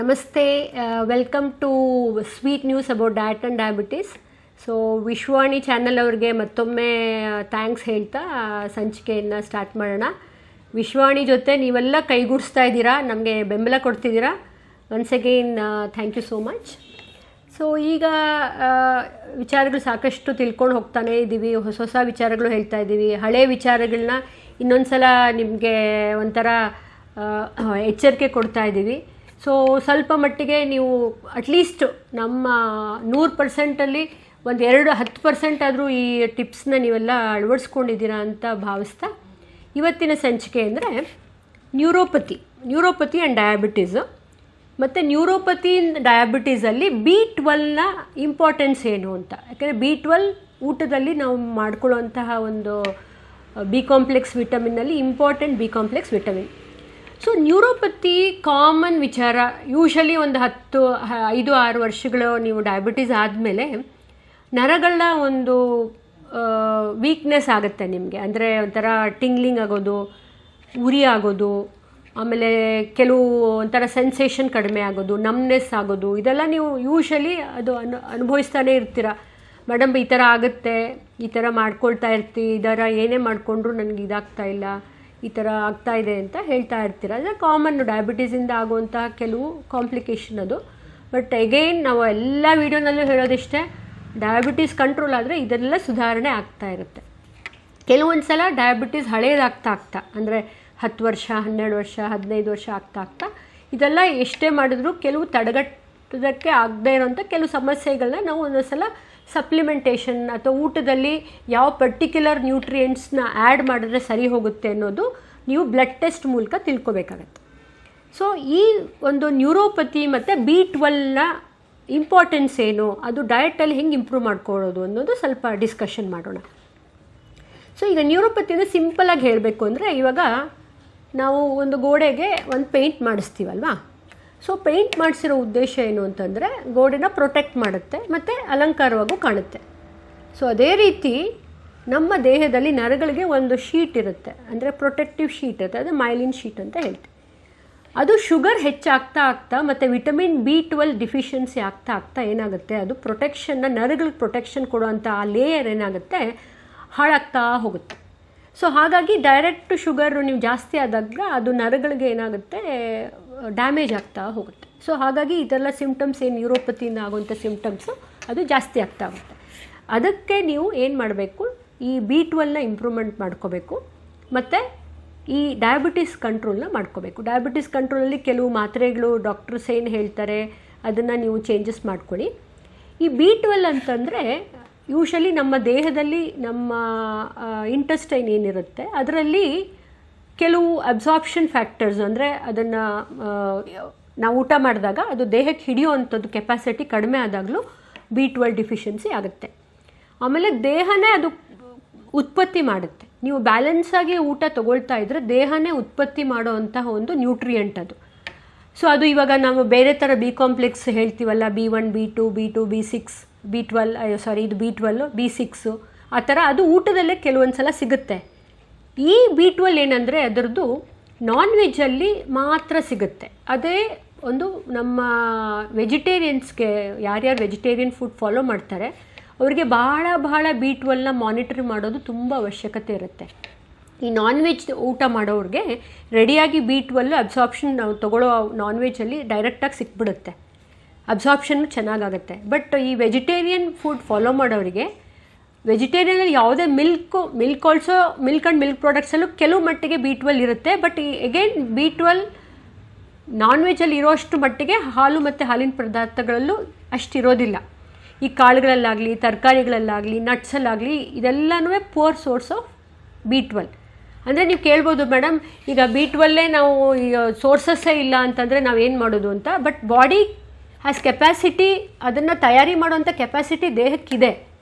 ನಮಸ್ತೆ, welcome to sweet news about diet and diabetes. So Vishwavani channel ಅವ್ರಿಗೆ ಮತ್ತೊಮ್ಮೆ thanks ಹೇಳ್ತಾ ಸಂಚಿಕೆಯನ್ನು ಸ್ಟಾರ್ಟ್ ಮಾಡೋಣ. ವಿಶ್ವಾಣಿ ಜೊತೆ ನೀವೆಲ್ಲ ಕೈಗೂಡಿಸ್ತಾ ಇದ್ದೀರಾ, ನಮಗೆ ಬೆಂಬಲ ಕೊಡ್ತಿದ್ದೀರಾ. Once again thank you so much. So ಈಗ ವಿಚಾರಗಳು ಸಾಕಷ್ಟು ತಿಳ್ಕೊಂಡು ಹೋಗ್ತಾನೆ ಇದ್ದೀವಿ, ಹೊಸ ಹೊಸ ವಿಚಾರಗಳು ಹೇಳ್ತಾ ಇದ್ದೀವಿ. ಹಳೆಯ ವಿಚಾರಗಳನ್ನ ಇನ್ನೊಂದು ಸಲ ನಿಮಗೆ ಒಂಥರ ಎಚ್ಚರಿಕೆ ಕೊಡ್ತಾ ಇದ್ದೀವಿ. ಸೊ ಸ್ವಲ್ಪ ಮಟ್ಟಿಗೆ ನೀವು ಅಟ್ಲೀಸ್ಟ್ ನಮ್ಮ 100%ಅಲ್ಲಿ ಒಂದು 10% ಆದರೂ ಈ ಟಿಪ್ಸ್ನ ನೀವೆಲ್ಲ ಅಳವಡಿಸ್ಕೊಂಡಿದ್ದೀರಾ ಅಂತ ಭಾವಿಸ್ತಾ ಇವತ್ತಿನ ಸಂಚಿಕೆ ಅಂದರೆ ನ್ಯೂರೋಪತಿ ಆ್ಯಂಡ್ ಡಯಾಬಿಟೀಸು. ಮತ್ತು ನ್ಯೂರೋಪತಿ ಡಯಾಬಿಟೀಸಲ್ಲಿ B12ನ ಇಂಪಾರ್ಟೆನ್ಸ್ ಏನು ಅಂತ. ಯಾಕಂದರೆ B12 ಊಟದಲ್ಲಿ ನಾವು ಮಾಡ್ಕೊಳ್ಳುವಂತಹ ಒಂದು ಬಿ ಕಾಂಪ್ಲೆಕ್ಸ್ ವಿಟಮಿನ್ನಲ್ಲಿ important B complex vitamin. So neuropathy common ವಿಚಾರ. ಯೂಶಲಿ ಒಂದು 5-6 ವರ್ಷಗಳು ನೀವು ಡಯಾಬಿಟೀಸ್ ಆದಮೇಲೆ ನರಗಳ ಒಂದು ವೀಕ್ನೆಸ್ ಆಗುತ್ತೆ ನಿಮಗೆ. ಅಂದರೆ ಒಂಥರ ಟಿಂಗ್ಲಿಂಗ್ ಆಗೋದು, ಉರಿ ಆಗೋದು, ಆಮೇಲೆ ಕೆಲವು ಒಂಥರ ಸೆನ್ಸೇಷನ್ ಕಡಿಮೆ ಆಗೋದು, ನಮ್ನೆಸ್ ಆಗೋದು, ಇದೆಲ್ಲ ನೀವು ಯೂಶಲಿ ಅದು ಅನುಭವಿಸ್ತಾನೆ ಇರ್ತೀರ. ಮೇಡಮ್ ಈ ಥರ ಆಗುತ್ತೆ, ಈ ಥರ ಮಾಡ್ಕೊಳ್ತಾ ಇರ್ತೀವಿ, ಇದರ ಏನೇ ಮಾಡಿಕೊಂಡ್ರು ನನಗೆ ಇದಾಗ್ತಾ ಇಲ್ಲ, ಈ ಥರ ಆಗ್ತಾ ಇದೆ ಅಂತ ಹೇಳ್ತಾ ಇರ್ತೀರ. ಅಂದರೆ ಕಾಮನ್ ಡಯಾಬಿಟೀಸಿಂದ ಆಗುವಂತಹ ಕೆಲವು ಕಾಂಪ್ಲಿಕೇಶನ್ ಅದು. ಬಟ್ ಅಗೈನ್ ನಾವು ಎಲ್ಲ ವೀಡಿಯೋನಲ್ಲೂ ಹೇಳೋದಿಷ್ಟೇ, ಡಯಾಬಿಟೀಸ್ ಕಂಟ್ರೋಲ್ ಆದರೆ ಇದೆಲ್ಲ ಸುಧಾರಣೆ ಆಗ್ತಾ ಇರುತ್ತೆ. ಕೆಲವೊಂದು ಸಲ ಡಯಾಬಿಟೀಸ್ ಹಳೇದಾಗ್ತಾ ಅಂದರೆ 10 ವರ್ಷ, 12 ವರ್ಷ, 15 ವರ್ಷ ಆಗ್ತಾ ಇದೆಲ್ಲ ಎಷ್ಟೇ ಮಾಡಿದ್ರೂ ಕೆಲವು ತಡೆಗಟ್ಟೋದಕ್ಕೆ ಆಗದೇ ಇರೋಂಥ ಕೆಲವು ಸಮಸ್ಯೆಗಳನ್ನ ನಾವು ಒಂದೊಂದು ಸಲ ಸಪ್ಲಿಮೆಂಟೇಷನ್ ಅಥವಾ ಊಟದಲ್ಲಿ ಯಾವ ಪರ್ಟಿಕ್ಯುಲರ್ ನ್ಯೂಟ್ರಿಯೆಂಟ್ಸ್ನ ಆ್ಯಡ್ ಮಾಡಿದ್ರೆ ಸರಿ ಹೋಗುತ್ತೆ ಅನ್ನೋದು ನೀವು ಬ್ಲಡ್ ಟೆಸ್ಟ್ ಮೂಲಕ ತಿಳ್ಕೊಬೇಕಾಗತ್ತೆ. ಸೊ ಈ ಒಂದು ನ್ಯೂರೋಪತಿ ಮತ್ತು B12ನ ಇಂಪಾರ್ಟೆನ್ಸ್ ಏನು, ಅದು ಡಯಟಲ್ಲಿ ಹೆಂಗೆ ಇಂಪ್ರೂವ್ ಮಾಡ್ಕೊಳ್ಳೋದು ಅನ್ನೋದು ಸ್ವಲ್ಪ ಡಿಸ್ಕಷನ್ ಮಾಡೋಣ. ಸೊ ಈಗ ನ್ಯೂರೋಪತಿನ ಸಿಂಪಲಾಗಿ ಹೇಳಬೇಕು ಅಂದರೆ, ಇವಾಗ ನಾವು ಒಂದು ಗೋಡೆಗೆ ಒಂದು ಪೇಂಟ್ ಮಾಡಿಸ್ತೀವಲ್ವಾ. ಸೊ ಪೇಂಟ್ ಮಾಡಿಸಿರೋ ಉದ್ದೇಶ ಏನು ಅಂತಂದರೆ ಗೋಡೆನ ಪ್ರೊಟೆಕ್ಟ್ ಮಾಡುತ್ತೆ ಮತ್ತು ಅಲಂಕಾರವಾಗೂ ಕಾಣುತ್ತೆ. ಸೊ ಅದೇ ರೀತಿ ನಮ್ಮ ದೇಹದಲ್ಲಿ ನರಗಳಿಗೆ ಒಂದು ಶೀಟ್ ಇರುತ್ತೆ, ಅಂದರೆ ಪ್ರೊಟೆಕ್ಟಿವ್ ಶೀಟ್ ಇರುತ್ತೆ, ಅದು ಮೈಲಿನ್ ಶೀಟ್ ಅಂತ ಹೇಳ್ತೀವಿ. ಅದು ಶುಗರ್ ಹೆಚ್ಚಾಗ್ತಾ ಮತ್ತು ವಿಟಮಿನ್ B12 ಡಿಫಿಷಿಯನ್ಸಿ ಆಗ್ತಾ ಏನಾಗುತ್ತೆ, ಅದು ಪ್ರೊಟೆಕ್ಷನ್ನ ನರಗಳಿಗೆ ಪ್ರೊಟೆಕ್ಷನ್ ಕೊಡುವಂಥ ಆ ಲೇಯರ್ ಏನಾಗುತ್ತೆ ಹಾಳಾಗ್ತಾ ಹೋಗುತ್ತೆ. ಸೊ ಹಾಗಾಗಿ ಡೈರೆಕ್ಟ್ ಶುಗರು ನೀವು ಜಾಸ್ತಿ ಆದಾಗ ಅದು ನರಗಳಿಗೆ ಏನಾಗುತ್ತೆ ಡ್ಯಾಮೇಜ್ ಆಗ್ತಾ ಹೋಗುತ್ತೆ. ಸೊ ಹಾಗಾಗಿ ಇದೆಲ್ಲ ಸಿಮ್ಟಮ್ಸ್ ಏನು ನ್ಯೂರೋಪತಿಯಿಂದ ಆಗುವಂಥ ಸಿಮ್ಟಮ್ಸು ಅದು ಜಾಸ್ತಿ ಆಗ್ತಾ ಹೋಗುತ್ತೆ. ಅದಕ್ಕೆ ನೀವು ಏನು ಮಾಡಬೇಕು, ಈ B12ನ ಇಂಪ್ರೂವ್ಮೆಂಟ್ ಮಾಡ್ಕೋಬೇಕು ಮತ್ತು ಈ ಡಯಾಬಿಟೀಸ್ ಕಂಟ್ರೋಲ್ನ ಮಾಡ್ಕೋಬೇಕು. ಡಯಾಬಿಟೀಸ್ ಕಂಟ್ರೋಲಲ್ಲಿ ಕೆಲವು ಮಾತ್ರೆಗಳು ಡಾಕ್ಟರ್ಸ್ ಏನು ಹೇಳ್ತಾರೆ ಅದನ್ನು ನೀವು ಚೇಂಜಸ್ ಮಾಡ್ಕೊಳ್ಳಿ. ಈ B12 ಅಂತಂದರೆ ಯೂಶಲಿ ನಮ್ಮ ದೇಹದಲ್ಲಿ ನಮ್ಮ ಇಂಟೆಸ್ಟೈನ್ ಏನಿರುತ್ತೆ ಅದರಲ್ಲಿ ಕೆಲವು ಅಬ್ಸಾರ್ಪ್ಷನ್ ಫ್ಯಾಕ್ಟರ್ಸ್, ಅಂದರೆ ಅದನ್ನು ನಾವು ಊಟ ಮಾಡಿದಾಗ ಅದು ದೇಹಕ್ಕೆ ಹಿಡಿಯುವಂಥದ್ದು ಕೆಪಾಸಿಟಿ ಕಡಿಮೆ ಆದಾಗಲೂ B12 ಡಿಫಿಷಿಯನ್ಸಿ ಆಗುತ್ತೆ. ಆಮೇಲೆ ದೇಹನೇ ಅದು ಉತ್ಪತ್ತಿ ಮಾಡುತ್ತೆ. ನೀವು ಬ್ಯಾಲೆನ್ಸಾಗಿ ಊಟ ತೊಗೊಳ್ತಾ ಇದ್ದರೆ ದೇಹನೇ ಉತ್ಪತ್ತಿ ಮಾಡೋವಂತಹ ಒಂದು ನ್ಯೂಟ್ರಿಯೆಂಟ್ ಅದು. ಸೊ ಅದು ಇವಾಗ ನಾವು ಬೇರೆ ಥರ ಬಿ ಕಾಂಪ್ಲೆಕ್ಸ್ ಹೇಳ್ತೀವಲ್ಲ, B1, B2, B6, ಇದು B12, B6 ಆ ಥರ ಅದು ಊಟದಲ್ಲೇ ಕೆಲವೊಂದು ಸಲ ಸಿಗುತ್ತೆ. ಈ B12 ಏನಂದರೆ ಅದರದ್ದು ನಾನ್ ವೆಜ್ಜಲ್ಲಿ ಮಾತ್ರ ಸಿಗುತ್ತೆ. ಅದೇ ಒಂದು ನಮ್ಮ ವೆಜಿಟೇರಿಯನ್ಸ್ಗೆ, ಯಾರ್ಯಾರು ವೆಜಿಟೇರಿಯನ್ ಫುಡ್ ಫಾಲೋ ಮಾಡ್ತಾರೆ ಅವರಿಗೆ ಬಹಳ B12ನ ಮಾನಿಟರ್ ಮಾಡೋದು ತುಂಬ ಅವಶ್ಯಕತೆ ಇರುತ್ತೆ. ಈ ನಾನ್ ವೆಜ್ ಊಟ ಮಾಡೋರಿಗೆ ರೆಡಿಯಾಗಿ B12 ಅಬ್ಸಾರ್ಪ್ಷನ್ ನಾವು ತೊಗೊಳ್ಳೋ ನಾನ್ ವೆಜ್ಜಲ್ಲಿ ಡೈರೆಕ್ಟಾಗಿ ಸಿಕ್ಬಿಡುತ್ತೆ, ಅಬ್ಸಾರ್ಪ್ಷನ್ನು ಚೆನ್ನಾಗಾಗುತ್ತೆ. ಬಟ್ ಈ ವೆಜಿಟೇರಿಯನ್ ಫುಡ್ ಫಾಲೋ ಮಾಡೋರಿಗೆ ವೆಜಿಟೇರಿಯನಲ್ಲಿ ಯಾವುದೇ ಮಿಲ್ಕ್ ಆ್ಯಂಡ್ ಮಿಲ್ಕ್ ಪ್ರಾಡಕ್ಟ್ಸಲ್ಲೂ ಕೆಲವು ಮಟ್ಟಿಗೆ B12 ಇರುತ್ತೆ. ಬಟ್ ಅಗೇನ್ B12 ನಾನ್ ವೆಜ್ಜಲ್ಲಿ ಇರೋಷ್ಟು ಮಟ್ಟಿಗೆ ಹಾಲು ಮತ್ತು ಹಾಲಿನ ಪದಾರ್ಥಗಳಲ್ಲೂ ಅಷ್ಟಿರೋದಿಲ್ಲ. ಈ ಕಾಳುಗಳಲ್ಲಾಗಲಿ, ತರಕಾರಿಗಳಲ್ಲಾಗಲಿ, ನಟ್ಸಲ್ಲಾಗಲಿ ಇದೆಲ್ಲನೂ ಪುವರ್ ಸೋರ್ಸ್ ಆಫ್ B12. ಅಂದರೆ ನೀವು ಕೇಳ್ಬೋದು, ಮೇಡಮ್ ಈಗ B12 ನಾವು ಸೋರ್ಸಸ್ಸೇ ಇಲ್ಲ ಅಂತಂದರೆ ನಾವೇನು ಮಾಡೋದು ಅಂತ. ಬಟ್ ಬಾಡಿ ಹ್ಯಾಸ್ ಕೆಪಾಸಿಟಿ, ಅದನ್ನು ತಯಾರಿ ಮಾಡುವಂಥ ಕೆಪಾಸಿಟಿ ದೇಹಕ್ಕಿದೆ.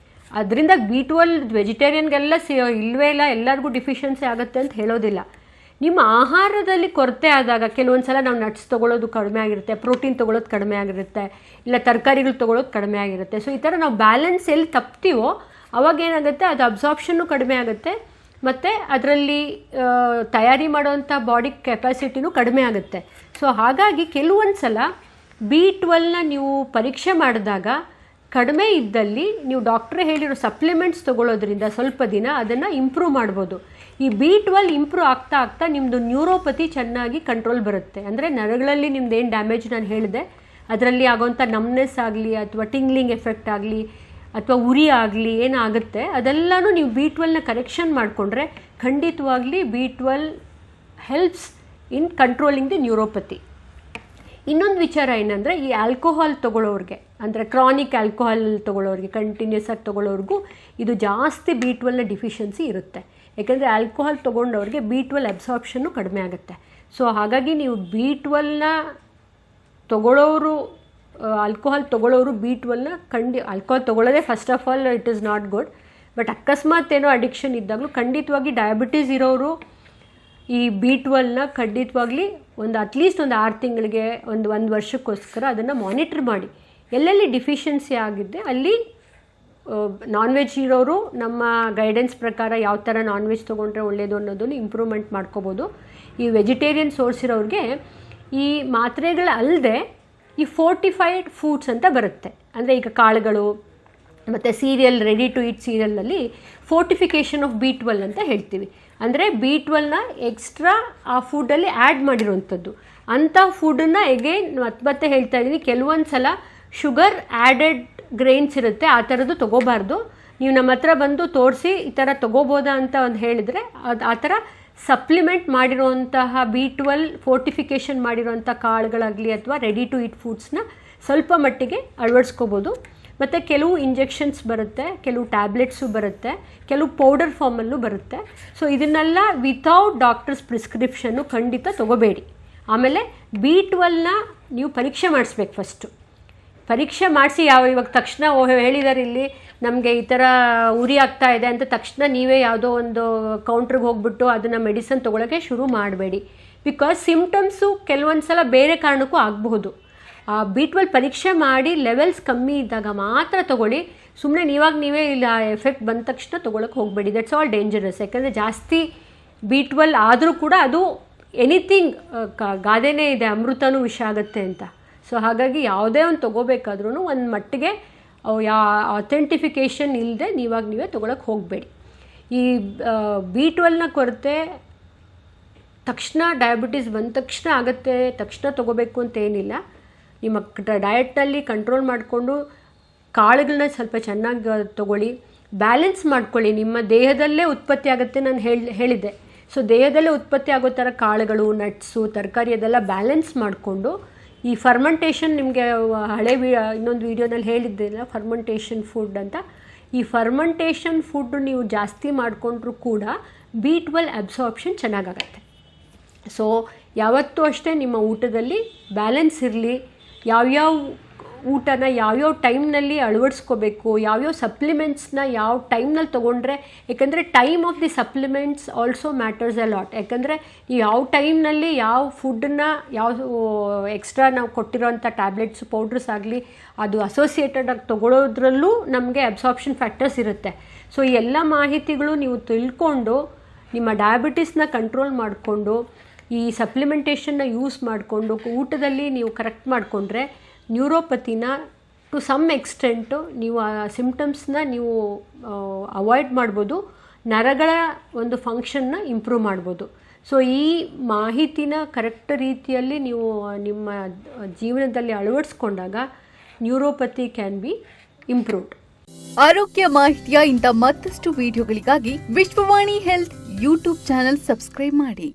ಅದರಿಂದ B12 ವೆಜಿಟೇರಿಯನ್ಗೆಲ್ಲ ಇಲ್ಲವೇ ಇಲ್ಲ, ಎಲ್ಲರಿಗೂ ಡಿಫಿಷಿಯನ್ಸಿ ಆಗುತ್ತೆ ಅಂತ ಹೇಳೋದಿಲ್ಲ. ನಿಮ್ಮ ಆಹಾರದಲ್ಲಿ ಕೊರತೆ ಆದಾಗ ಕೆಲವೊಂದು ಸಲ ನಾವು ನಟ್ಸ್ ತೊಗೊಳ್ಳೋದು ಕಡಿಮೆ ಆಗಿರುತ್ತೆ, ಪ್ರೋಟೀನ್ ತೊಗೊಳ್ಳೋದು ಕಡಿಮೆ ಆಗಿರುತ್ತೆ, ಇಲ್ಲ ತರಕಾರಿಗಳು ತೊಗೊಳ್ಳೋದು ಕಡಿಮೆ ಆಗಿರುತ್ತೆ. ಸೊ ಈ ಥರ ನಾವು ಬ್ಯಾಲೆನ್ಸ್ ಎಲ್ಲಿ ತಪ್ತೀವೋ ಅವಾಗೇನಾಗುತ್ತೆ, ಅದು ಅಬ್ಸಾರ್ಪ್ಷನ್ನು ಕಡಿಮೆ ಆಗುತ್ತೆ ಮತ್ತು ಅದರಲ್ಲಿ ತಯಾರಿ ಮಾಡೋವಂಥ ಬಾಡಿ ಕೆಪಾಸಿಟಿನೂ ಕಡಿಮೆ ಆಗುತ್ತೆ. ಸೊ ಹಾಗಾಗಿ ಕೆಲವೊಂದು ಸಲ B12ನ ನೀವು ಪರೀಕ್ಷೆ ಮಾಡಿದಾಗ ಕಡಿಮೆ ಇದ್ದಲ್ಲಿ ನೀವು ಡಾಕ್ಟ್ರೇ ಹೇಳಿರೋ ಸಪ್ಲಿಮೆಂಟ್ಸ್ ತೊಗೊಳ್ಳೋದ್ರಿಂದ ಸ್ವಲ್ಪ ದಿನ ಅದನ್ನು ಇಂಪ್ರೂವ್ ಮಾಡ್ಬೋದು. ಈ B12 ಇಂಪ್ರೂವ್ ಆಗ್ತಾ ಆಗ್ತಾ ನಿಮ್ಮದು ನ್ಯೂರೋಪತಿ ಚೆನ್ನಾಗಿ ಕಂಟ್ರೋಲ್ ಬರುತ್ತೆ. ಅಂದರೆ ನರಗಳಲ್ಲಿ ನಿಮ್ದು ಏನು ಡ್ಯಾಮೇಜ್ ನಾನು ಹೇಳಿದೆ ಅದರಲ್ಲಿ ಆಗೋವಂಥ ನಮ್ನೆಸ್ ಆಗಲಿ ಅಥವಾ ಟಿಂಗ್ಲಿಂಗ್ ಎಫೆಕ್ಟ್ ಆಗಲಿ ಅಥವಾ ಉರಿ ಆಗಲಿ ಏನಾಗುತ್ತೆ ಅದೆಲ್ಲನೂ ನೀವು B12ನ ಕರೆಕ್ಷನ್ ಮಾಡಿಕೊಂಡ್ರೆ ಖಂಡಿತವಾಗ್ಲಿ B12 helps in controlling the neuropathy. ಇನ್ನೊಂದು ವಿಚಾರ ಏನಂದರೆ ಈ ಆಲ್ಕೋಹಾಲ್ ತೊಗೊಳ್ಳೋರಿಗೆ, ಅಂದರೆ ಕ್ರಾನಿಕ್ ಆಲ್ಕೋಹಾಲ್ ತೊಗೊಳ್ಳೋರಿಗೆ, ಕಂಟಿನ್ಯೂಸ್ ಆಗಿ ತೊಗೊಳ್ಳೋರ್ಗೂ ಇದು ಜಾಸ್ತಿ B12ನ ಡಿಫಿಷಿಯನ್ಸಿ ಇರುತ್ತೆ. ಯಾಕೆಂದರೆ ಆಲ್ಕೋಹಾಲ್ ತೊಗೊಂಡವ್ರಿಗೆ B12 ಅಬ್ಸಾರ್ಪ್ಷನ್ನು ಕಡಿಮೆ ಆಗುತ್ತೆ. ಸೊ ಹಾಗಾಗಿ ನೀವು B12ನ ತೊಗೊಳ್ಳೋರು, ಆಲ್ಕೋಹಾಲ್ ತೊಗೊಳ್ಳೋರು B12ನ ಆಲ್ಕೋಹಾಲ್ ತೊಗೊಳ್ಳೋದೇ first of all it is not good. But ಅಕಸ್ಮಾತ್ ಏನೋ ಅಡಿಕ್ಷನ್ ಇದ್ದಾಗಲೂ ಖಂಡಿತವಾಗಿ ಡಯಾಬಿಟೀಸ್ ಇರೋರು ಈ B12ನ ಖಂಡಿತವಾಗ್ಲಿ ಅಟ್ಲೀಸ್ಟ್ ಒಂದು 6 ತಿಂಗಳಿಗೆ ಒಂದು ವರ್ಷಕ್ಕೋಸ್ಕರ ಅದನ್ನು ಮಾನಿಟ್ರ್ ಮಾಡಿ. ಎಲ್ಲೆಲ್ಲಿ ಡಿಫಿಷಿಯನ್ಸಿ ಆಗಿದ್ದೆ ಅಲ್ಲಿ ನಾನ್ ವೆಜ್ ಇರೋರು ನಮ್ಮ ಗೈಡೆನ್ಸ್ ಪ್ರಕಾರ ಯಾವ ಥರ ನಾನ್ ವೆಜ್ ತೊಗೊಂಡ್ರೆ ಒಳ್ಳೆಯದು ಅನ್ನೋದನ್ನು ಇಂಪ್ರೂವ್ಮೆಂಟ್ ಮಾಡ್ಕೋಬೋದು. ಈ ವೆಜಿಟೇರಿಯನ್ ಸೋರ್ಸ್ ಇರೋರಿಗೆ ಈ ಮಾತ್ರೆಗಳಲ್ಲದೆ ಈ ಫೋರ್ಟಿಫೈಡ್ ಫುಡ್ಸ್ ಅಂತ ಬರುತ್ತೆ. ಅಂದರೆ ಈಗ ಕಾಳುಗಳು ಮತ್ತು ಸೀರಿಯಲ್, ರೆಡಿ ಟು ಈಟ್ ಸೀರಿಯಲಲ್ಲಿ ಫೋರ್ಟಿಫಿಕೇಷನ್ ಆಫ್ B12 ಅಂತ ಹೇಳ್ತೀವಿ. ಅಂದರೆ B12ನ ಎಕ್ಸ್ಟ್ರಾ ಆ ಫುಡ್ಡಲ್ಲಿ ಆ್ಯಡ್ ಮಾಡಿರೋವಂಥದ್ದು. ಅಂಥ ಫುಡ್ಡನ್ನು ಎಗೇನ್ ಮತ್ತೆ ಹೇಳ್ತಾ ಇದ್ದೀನಿ, ಕೆಲವೊಂದು ಸಲ ಶುಗರ್ ಆ್ಯಡೆಡ್ ಗ್ರೈನ್ಸ್ ಇರುತ್ತೆ, ಆ ಥರದ್ದು ತೊಗೋಬಾರ್ದು. ನೀವು ನಮ್ಮ ಹತ್ರ ಬಂದು ತೋರಿಸಿ ಈ ಥರ ತೊಗೋಬೋದಾ ಅಂತ ಒಂದು ಹೇಳಿದರೆ ಆ ಥರ ಸಪ್ಲಿಮೆಂಟ್ ಮಾಡಿರೋಂತಹ B12 ಫೋರ್ಟಿಫಿಕೇಷನ್ ಮಾಡಿರೋಂಥ ಕಾಳುಗಳಾಗಲಿ ಅಥವಾ ರೆಡಿ ಟು ಈಟ್ ಫುಡ್ಸ್ನ ಸ್ವಲ್ಪ ಮಟ್ಟಿಗೆ ಅಳವಡಿಸ್ಕೋಬೋದು. ಮತ್ತು ಕೆಲವು ಇಂಜೆಕ್ಷನ್ಸ್ ಬರುತ್ತೆ, ಕೆಲವು ಟ್ಯಾಬ್ಲೆಟ್ಸು ಬರುತ್ತೆ, ಕೆಲವು ಪೌಡರ್ ಫಾರ್ಮಲ್ಲೂ ಬರುತ್ತೆ. ಸೊ ಇದನ್ನೆಲ್ಲ ವಿತೌಟ್ ಡಾಕ್ಟರ್ಸ್ ಪ್ರಿಸ್ಕ್ರಿಪ್ಷನ್ನು ಖಂಡಿತ ತೊಗೋಬೇಡಿ. ಆಮೇಲೆ B12ನ ನೀವು ಪರೀಕ್ಷೆ ಮಾಡಿಸ್ಬೇಕು. ಫಸ್ಟು ಪರೀಕ್ಷೆ ಮಾಡಿಸಿ ಇವಾಗ ತಕ್ಷಣ ಹೇಳಿದ್ದಾರೆ ಇಲ್ಲಿ ನಮಗೆ ಈ ಥರ ಉರಿ ಆಗ್ತಾ ಇದೆ ಅಂತ ತಕ್ಷಣ ನೀವೇ ಯಾವುದೋ ಒಂದು ಕೌಂಟ್ರಿಗೆ ಹೋಗ್ಬಿಟ್ಟು ಅದನ್ನು ಮೆಡಿಸನ್ ತೊಗೊಳಕ್ಕೆ ಶುರು ಮಾಡಬೇಡಿ. ಬಿಕಾಸ್ ಸಿಮ್ಟಮ್ಸು ಕೆಲವೊಂದು ಸಲ ಬೇರೆ ಕಾರಣಕ್ಕೂ ಆಗಬಹುದು. B12 ಪರೀಕ್ಷೆ ಮಾಡಿ ಲೆವೆಲ್ಸ್ ಕಮ್ಮಿ ಇದ್ದಾಗ ಮಾತ್ರ ತೊಗೊಳ್ಳಿ. ಸುಮ್ಮನೆ ನೀವೇ ಇಲ್ಲ ಎಫೆಕ್ಟ್ ಬಂದ ತಕ್ಷಣ ತೊಗೊಳಕ್ಕೆ ಹೋಗಬೇಡಿ. That's all dangerous. ಯಾಕಂದರೆ ಜಾಸ್ತಿ B12 ಆದರೂ ಕೂಡ ಅದು ಎನಿಥಿಂಗ್ ಗಾದೆನೇ ಇದೆ, ಅಮೃತನೂ ವಿಷ ಆಗುತ್ತೆ ಅಂತ. ಸೊ ಹಾಗಾಗಿ ಯಾವುದೇ ಒಂದು ತೊಗೋಬೇಕಾದ್ರೂ ಒಂದು ಮಟ್ಟಿಗೆ ಅಥೆಂಟಿಫಿಕೇಷನ್ ಇಲ್ಲದೆ ನೀವೇ ತೊಗೊಳಕ್ಕೆ ಹೋಗಬೇಡಿ. ಈ B12ನ ಕೊರತೆ ತಕ್ಷಣ ಡಯಾಬಿಟೀಸ್ ಬಂದ ತಕ್ಷಣ ಆಗುತ್ತೆ, ತಕ್ಷಣ ತೊಗೋಬೇಕು ಅಂತ ಏನಿಲ್ಲ. ನಿಮ್ಮ ಡಯಟ್ನಲ್ಲಿ ಕಂಟ್ರೋಲ್ ಮಾಡಿಕೊಂಡು ಕಾಳುಗಳನ್ನ ಸ್ವಲ್ಪ ಚೆನ್ನಾಗಿ ತೊಗೊಳ್ಳಿ, ಬ್ಯಾಲೆನ್ಸ್ ಮಾಡ್ಕೊಳ್ಳಿ. ನಿಮ್ಮ ದೇಹದಲ್ಲೇ ಉತ್ಪತ್ತಿ ಆಗುತ್ತೆ ನಾನು ಹೇಳಿದ್ದೆ. ಸೊ ದೇಹದಲ್ಲೇ ಉತ್ಪತ್ತಿ ಆಗೋ ಥರ ಕಾಳುಗಳು, ನಟ್ಸು, ತರಕಾರಿ ಅದೆಲ್ಲ ಬ್ಯಾಲೆನ್ಸ್ ಮಾಡಿಕೊಂಡು ಈ ಫರ್ಮೆಂಟೇಷನ್, ನಿಮಗೆ ಇನ್ನೊಂದು ವೀಡಿಯೋನಲ್ಲಿ ಹೇಳಿದ್ದಿಲ್ಲ ಫರ್ಮೆಂಟೇಷನ್ ಫುಡ್ ಅಂತ. ಈ ಫರ್ಮೆಂಟೇಷನ್ ಫುಡ್ ನೀವು ಜಾಸ್ತಿ ಮಾಡಿಕೊಂಡ್ರೂ ಕೂಡ B12 ಅಬ್ಸಾರ್ಪ್ಷನ್ ಚೆನ್ನಾಗಾಗತ್ತೆ. ಸೊ ಯಾವತ್ತೂ ಅಷ್ಟೇ ನಿಮ್ಮ ಊಟದಲ್ಲಿ ಬ್ಯಾಲೆನ್ಸ್ ಇರಲಿ. ಯಾವ್ಯಾವ ಊಟನ ಯಾವ್ಯಾವ ಟೈಮ್ನಲ್ಲಿ ಅಳವಡಿಸ್ಕೋಬೇಕು, ಯಾವ್ಯಾವ ಸಪ್ಲಿಮೆಂಟ್ಸ್ನ ಯಾವ ಟೈಮ್ನಲ್ಲಿ ತೊಗೊಂಡ್ರೆ, ಯಾಕಂದರೆ time of the supplements also matters a lot. ಯಾಕಂದರೆ ನೀವು ಯಾವ ಟೈಮ್ನಲ್ಲಿ ಯಾವ ಫುಡ್ಡನ್ನ ಎಕ್ಸ್ಟ್ರಾ ನಾವು ಕೊಟ್ಟಿರೋಂಥ ಟ್ಯಾಬ್ಲೆಟ್ಸ್, ಪೌಡ್ರಸ್ ಆಗಲಿ ಅದು ಅಸೋಸಿಯೇಟೆಡ್ ಆಗಿ ತೊಗೊಳೋದ್ರಲ್ಲೂ ನಮಗೆ ಅಬ್ಸಾರ್ಪ್ಷನ್ ಫ್ಯಾಕ್ಟರ್ಸ್ ಇರುತ್ತೆ. ಸೊ ಈ ಎಲ್ಲ ಮಾಹಿತಿಗಳು ನೀವು ತಿಳ್ಕೊಂಡು ನಿಮ್ಮ ಡಯಾಬಿಟಿಸ್ನ ಕಂಟ್ರೋಲ್ ಮಾಡಿಕೊಂಡು ಈ ಸಪ್ಲಿಮೆಂಟೇಷನ್ನ ಯೂಸ್ ಮಾಡಿಕೊಂಡು ಊಟದಲ್ಲಿ ನೀವು ಕರೆಕ್ಟ್ ಮಾಡಿಕೊಂಡ್ರೆ ನ್ಯೂರೋಪತಿನ ಟು ಸಮ್ ಎಕ್ಸ್ಟೆಂಟು ನೀವು ಆ ಸಿಮ್ಟಮ್ಸ್ನ ನೀವು ಅವಾಯ್ಡ್ ಮಾಡ್ಬೋದು, ನರಗಳ ಒಂದು ಫಂಕ್ಷನ್ನ ಇಂಪ್ರೂವ್ ಮಾಡ್ಬೋದು. ಸೊ ಈ ಮಾಹಿತಿನ ಕರೆಕ್ಟ್ ರೀತಿಯಲ್ಲಿ ನೀವು ನಿಮ್ಮ ಜೀವನದಲ್ಲಿ ಅಳವಡಿಸ್ಕೊಂಡಾಗ ನ್ಯೂರೋಪತಿ ಕ್ಯಾನ್ ಬಿ ಇಂಪ್ರೂವ್ಡ್. ಆರೋಗ್ಯ ಮಾಹಿತಿಯ ಇಂಥ ಮತ್ತಷ್ಟು ವಿಡಿಯೋಗಳಿಗಾಗಿ Vishwavani health YouTube channel subscribe ಮಾಡಿ.